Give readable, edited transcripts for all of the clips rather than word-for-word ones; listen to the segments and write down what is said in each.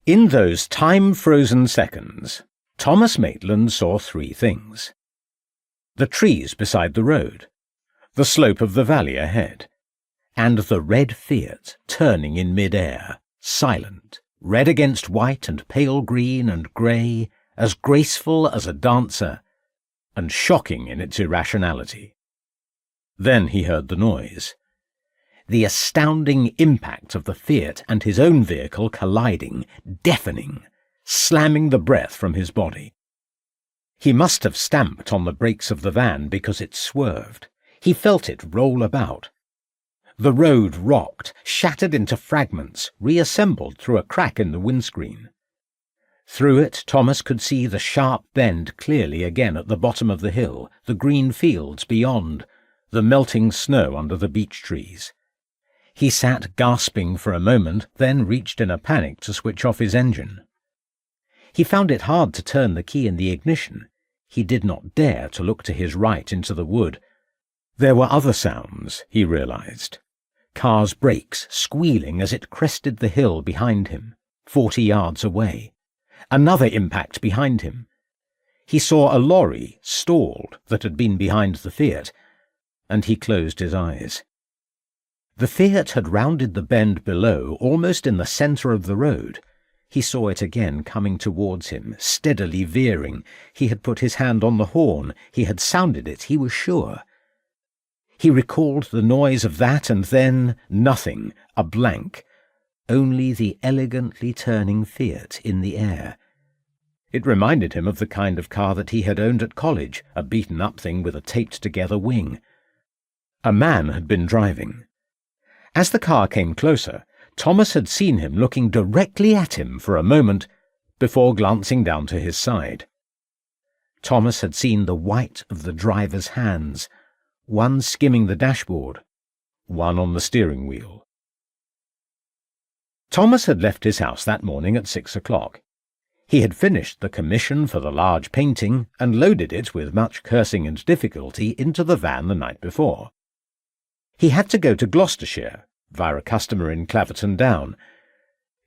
In those time-frozen seconds, Thomas Maitland saw three things. The trees beside the road, the slope of the valley ahead, and the red Fiat turning in mid-air, silent, red against white and pale green and grey, as graceful as a dancer, and shocking in its irrationality. Then he heard the noise. The astounding impact of the Fiat and his own vehicle colliding, deafening, slamming the breath from his body. He must have stamped on the brakes of the van because it swerved. He felt it roll about. The road rocked, shattered into fragments, reassembled through a crack in the windscreen. Through it, Thomas could see the sharp bend clearly again at the bottom of the hill, the green fields beyond, the melting snow under the beech trees. He sat gasping for a moment, then reached in a panic to switch off his engine. He found it hard to turn the key in the ignition. He did not dare to look to his right into the wood. There were other sounds, he realized. Car's brakes squealing as it crested the hill behind him, 40 yards away. Another impact behind him. He saw a lorry, stalled, that had been behind the Fiat, and he closed his eyes. The Fiat had rounded the bend below, almost in the centre of the road. He saw it again coming towards him, steadily veering. He had put his hand on the horn. He had sounded it, he was sure. He recalled the noise of that, and then nothing, a blank. Only the elegantly turning Fiat in the air. It reminded him of the kind of car that he had owned at college, a beaten-up thing with a taped-together wing. A man had been driving. As the car came closer, Thomas had seen him looking directly at him for a moment before glancing down to his side. Thomas had seen the white of the driver's hands, one skimming the dashboard, one on the steering wheel. Thomas had left his house that morning at 6 o'clock. He had finished the commission for the large painting and loaded it with much cursing and difficulty into the van the night before. He had to go to Gloucestershire, via a customer in Claverton Down.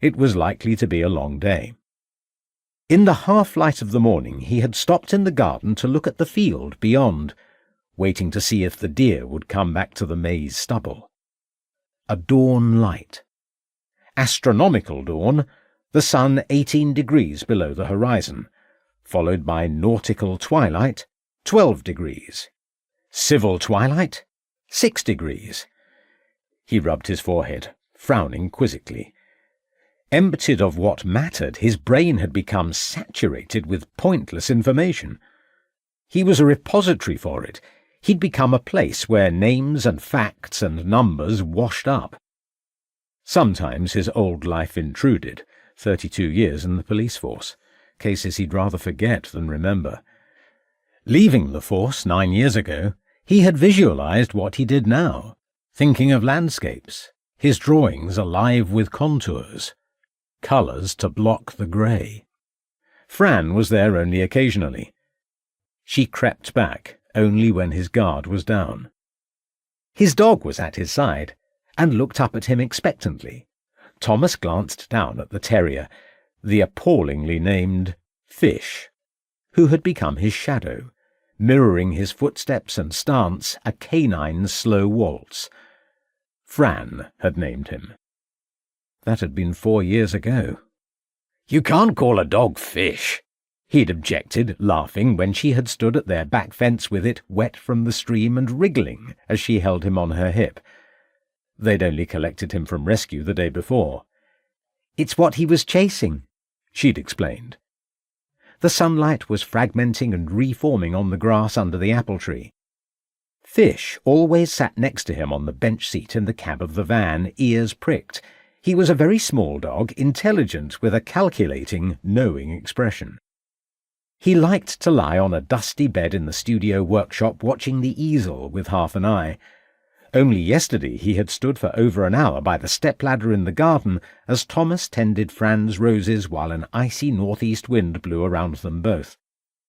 It was likely to be a long day. In the half-light of the morning he had stopped in the garden to look at the field beyond, waiting to see if the deer would come back to the maize stubble. A dawn light. Astronomical dawn, the sun 18 degrees below the horizon, followed by nautical twilight, 12 degrees. Civil twilight, 6 degrees. He rubbed his forehead, frowning quizzically. Emptied of what mattered, his brain had become saturated with pointless information. He was a repository for it. He'd become a place where names and facts and numbers washed up. Sometimes his old life intruded, 32 years in the police force, cases he'd rather forget than remember. Leaving the force 9 years ago, he had visualized what he did now, thinking of landscapes, his drawings alive with contours, colours to block the grey. Fran was there only occasionally. She crept back only when his guard was down. His dog was at his side, and looked up at him expectantly. Thomas glanced down at the terrier, the appallingly named Fish, who had become his shadow, mirroring his footsteps and stance, a canine slow waltz. Fran had named him. That had been 4 years ago. "You can't call a dog Fish," he'd objected, laughing, when she had stood at their back fence with it wet from the stream and wriggling as she held him on her hip. They'd only collected him from rescue the day before. "It's what he was chasing," she'd explained. The sunlight was fragmenting and reforming on the grass under the apple tree. Fish always sat next to him on the bench seat in the cab of the van, ears pricked. He was a very small dog, intelligent, with a calculating, knowing expression. He liked to lie on a dusty bed in the studio workshop watching the easel with half an eye. Only yesterday he had stood for over an hour by the stepladder in the garden as Thomas tended Fran's roses while an icy northeast wind blew around them both.